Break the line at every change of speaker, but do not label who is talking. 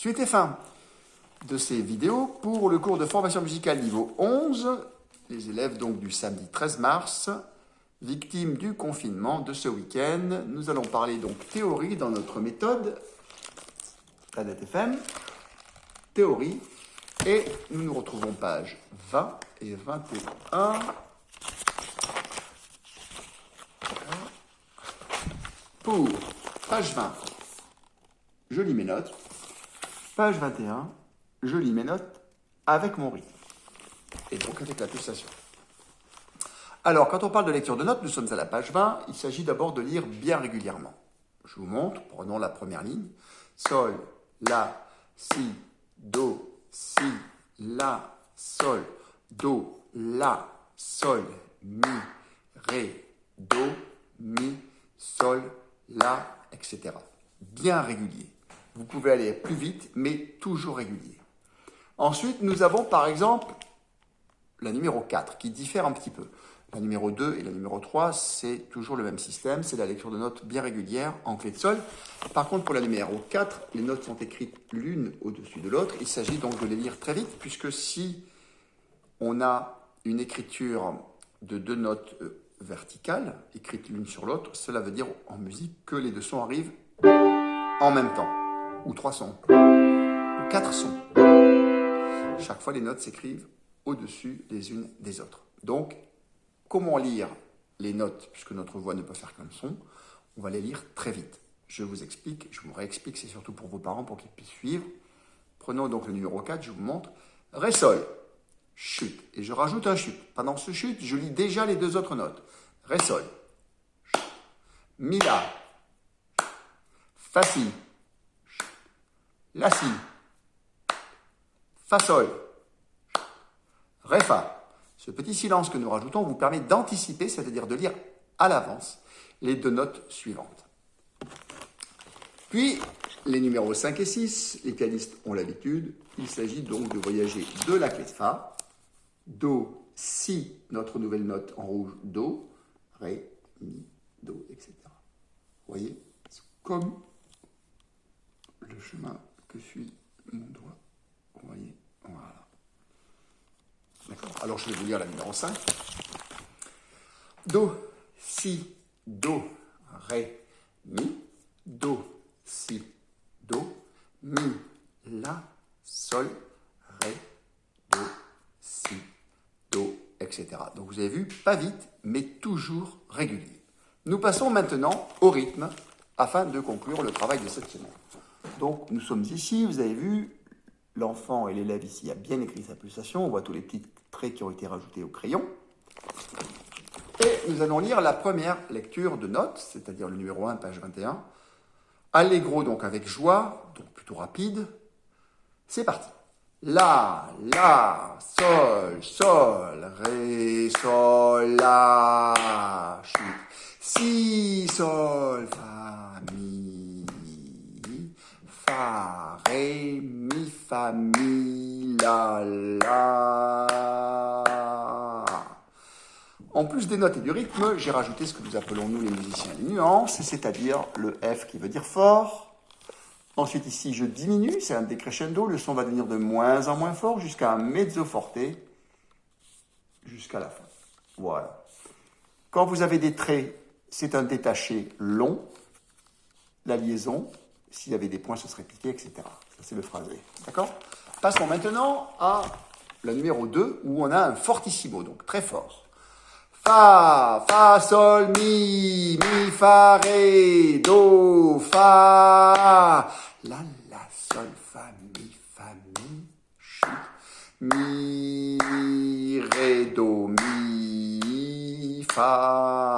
Suite et fin de ces vidéos pour le cours de formation musicale niveau 11, les élèves donc du samedi 13 mars, victimes du confinement de ce week-end. Nous allons parler donc théorie dans notre méthode Planète FM, théorie, et nous nous retrouvons page 20 et 21. Pour page 20, je lis mes notes. Page 21, je lis mes notes avec mon rythme. Et donc avec la pulsation. Alors, quand on parle de lecture de notes, nous sommes à la page 20. Il s'agit d'abord de lire bien régulièrement. Je vous montre, prenons la première ligne. Sol, La, Si, Do, Si, La, Sol, Do, La, Sol, Mi, Ré, Do, Mi, Sol, La, etc. Bien régulier. Vous pouvez aller plus vite, mais toujours régulier. Ensuite, nous avons par exemple la numéro 4 qui diffère un petit peu. La numéro 2 et la numéro 3, c'est toujours le même système, c'est la lecture de notes bien régulière en clé de sol. Par contre, pour la numéro 4, les notes sont écrites l'une au-dessus de l'autre. Il s'agit donc de les lire très vite, puisque si on a une écriture de deux notes verticales, écrites l'une sur l'autre, cela veut dire en musique que les deux sons arrivent en même temps, ou trois sons, ou quatre sons. Chaque fois, les notes s'écrivent au-dessus les unes des autres. Donc, comment lire les notes, puisque notre voix ne peut faire qu'un son? On va les lire très vite. Je vous explique, je vous réexplique, c'est surtout pour vos parents, pour qu'ils puissent suivre. Prenons donc le numéro 4, je vous montre. Ré, sol, chute. Et je rajoute un chute. Pendant ce chute, je lis déjà les deux autres notes. Ré, sol, mi, la, fa, si, la, si, fa, sol, ré, fa. Ce petit silence que nous rajoutons vous permet d'anticiper, c'est-à-dire de lire à l'avance les deux notes suivantes. Puis, les numéros 5 et 6, les pianistes ont l'habitude. Il s'agit donc de voyager de la clé de Fa, Do, Si, notre nouvelle note en rouge, Do, Ré, Mi, Do, etc. Vous voyez, c'est comme le chemin que suit mon doigt. Vous voyez, voilà. D'accord. Alors, je vais vous lire la numéro 5. Do, Si, Do, Ré, Mi, Do, Si, Do, Mi, La, Sol, Ré, Do, Si, Do, etc. Donc, vous avez vu, pas vite, mais toujours régulier. Nous passons maintenant au rythme afin de conclure le travail de cette semaine. Donc, nous sommes ici, vous avez vu, l'enfant et l'élève ici a bien écrit sa pulsation. On voit tous les petits traits qui ont été rajoutés au crayon. Et nous allons lire la première lecture de notes, c'est-à-dire le numéro 1, page 21. Allegro, donc avec joie, donc plutôt rapide. C'est parti. La, sol, sol, ré, sol, la, chute. Si, sol, fa, mi, fa, ré, mi, fa, mi, la. En plus des notes et du rythme, j'ai rajouté ce que nous appelons, nous les musiciens, les nuances, c'est-à-dire le F qui veut dire fort. Ensuite, ici, je diminue, c'est un décrescendo, le son va devenir de moins en moins fort jusqu'à un mezzo forte, jusqu'à la fin. Voilà. Quand vous avez des traits, c'est un détaché long, la liaison, s'il y avait des points, ce serait piqué, etc. Ça, c'est le phrasé. D'accord? Passons maintenant à la numéro 2, où on a un fortissimo, donc très fort. Fa, fa, sol, mi, mi, fa, ré, do, fa, la, sol, fa, mi, chute, mi, ré, do, mi, fa.